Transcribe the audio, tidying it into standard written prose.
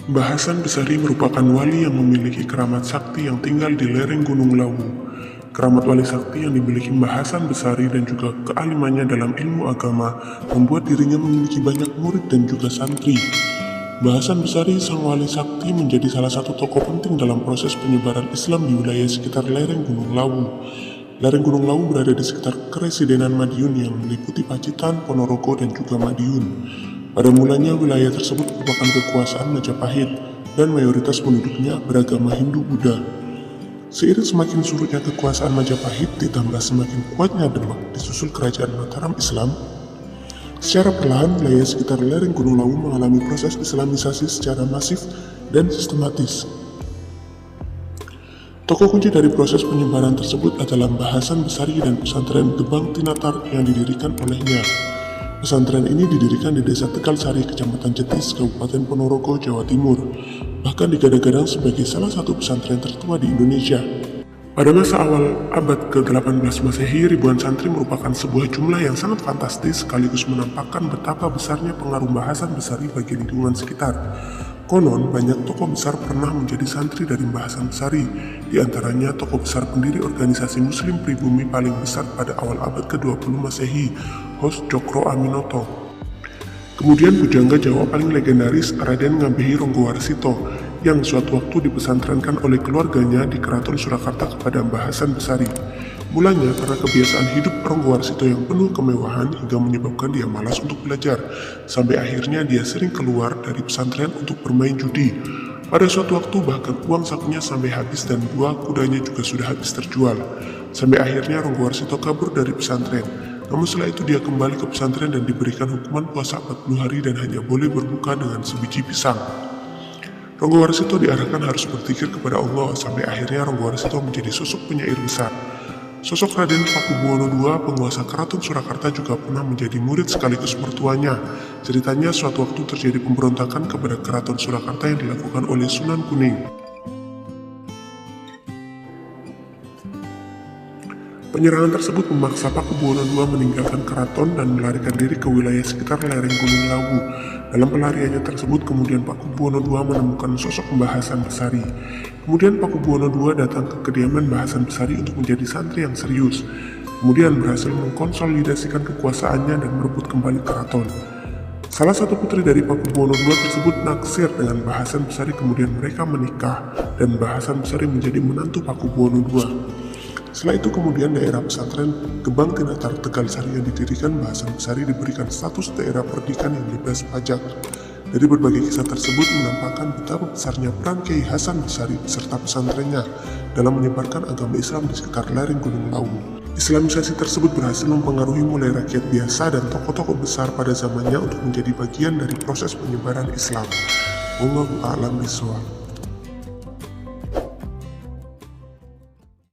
Mbah Hasan Besari merupakan wali yang memiliki keramat sakti yang tinggal di lereng Gunung Lawu. Keramat wali sakti yang dimiliki Mbah Hasan Besari dan juga kealimannya dalam ilmu agama membuat dirinya memiliki banyak murid dan juga santri. Mbah Hasan Besari, sang wali sakti, menjadi salah satu tokoh penting dalam proses penyebaran Islam di wilayah sekitar lereng Gunung Lawu. Lereng Gunung Lawu berada di sekitar Keresidenan Madiun yang meliputi Pacitan, Ponorogo, dan juga Madiun. Pada mulanya wilayah tersebut merupakan kekuasaan Majapahit dan mayoritas penduduknya beragama Hindu-Buddha. Seiring semakin surutnya kekuasaan Majapahit ditambah semakin kuatnya Demak disusul kerajaan Mataram Islam, secara perlahan wilayah sekitar lereng Gunung Lawu mengalami proses islamisasi secara masif dan sistematis. Tokoh kunci dari proses penyebaran tersebut adalah Mbah Hasan Besari dan pesantren Gebang Tinatar yang didirikan olehnya. Pesantren ini didirikan di Desa Tegal Sari, Kecamatan Jetis, Kabupaten Ponorogo, Jawa Timur, bahkan digadang-gadang sebagai salah satu pesantren tertua di Indonesia. Pada masa awal abad ke-18 Masehi, ribuan santri merupakan sebuah jumlah yang sangat fantastis sekaligus menampakkan betapa besarnya pengaruh Mbah Hasan Besari bagi lingkungan sekitar. Konon, banyak tokoh besar pernah menjadi santri dari Mbah Hasan Besari, di antaranya tokoh besar pendiri organisasi Muslim pribumi paling besar pada awal abad ke-20 Masehi, Hos Cokro Aminoto. Kemudian pujangga Jawa paling legendaris Raden Ngabehi Ronggowarsito, yang suatu waktu dipesantrenkan oleh keluarganya di Keraton Surakarta kepada Mbah Hasan Besari. Mulanya karena kebiasaan hidup Ronggowarsito yang penuh kemewahan hingga menyebabkan dia malas untuk belajar, sampai akhirnya dia sering keluar dari pesantren untuk bermain judi. Pada suatu waktu bahkan uang sakunya sampai habis dan 2 kudanya juga sudah habis terjual. Sampai akhirnya Ronggowarsito kabur dari pesantren. Namun setelah itu dia kembali ke pesantren dan diberikan hukuman puasa 40 hari dan hanya boleh berbuka dengan sebiji pisang. Ronggowarsito diarahkan harus berzikir kepada Allah sampai akhirnya Ronggowarsito menjadi sosok penyair besar. Sosok Raden Pakubuwono II, penguasa Keraton Surakarta, juga pernah menjadi murid sekaligus mertuanya. Ceritanya suatu waktu terjadi pemberontakan kepada Keraton Surakarta yang dilakukan oleh Sunan Kuning. Penyerangan tersebut memaksa Pakubuwono II meninggalkan keraton dan melarikan diri ke wilayah sekitar lereng Gunung Lawu. Dalam pelariannya tersebut, kemudian Pakubuwono II menemukan sosok Mbah Hasan Besari. Kemudian Pakubuwono II datang ke kediaman Mbah Hasan Besari untuk menjadi santri yang serius. Kemudian berhasil mengkonsolidasikan kekuasaannya dan merebut kembali keraton. Salah satu putri dari Pakubuwono II tersebut naksir dengan Mbah Hasan Besari, kemudian mereka menikah dan Mbah Hasan Besari menjadi menantu Pakubuwono II. Setelah itu kemudian daerah pesantren Gebang Tinatar Tegal Sari yang didirikan Mbah Hasan Besari diberikan status daerah perdikan yang bebas pajak. Dari berbagai kisah tersebut menampakkan betapa besarnya peran Kiai Hasan Besari beserta pesantrennya dalam menyebarkan agama Islam di sekitar lereng Gunung Lawu. Islamisasi tersebut berhasil mempengaruhi mulai rakyat biasa dan tokoh-tokoh besar pada zamannya untuk menjadi bagian dari proses penyebaran Islam. Wallahu a'lam bishawab.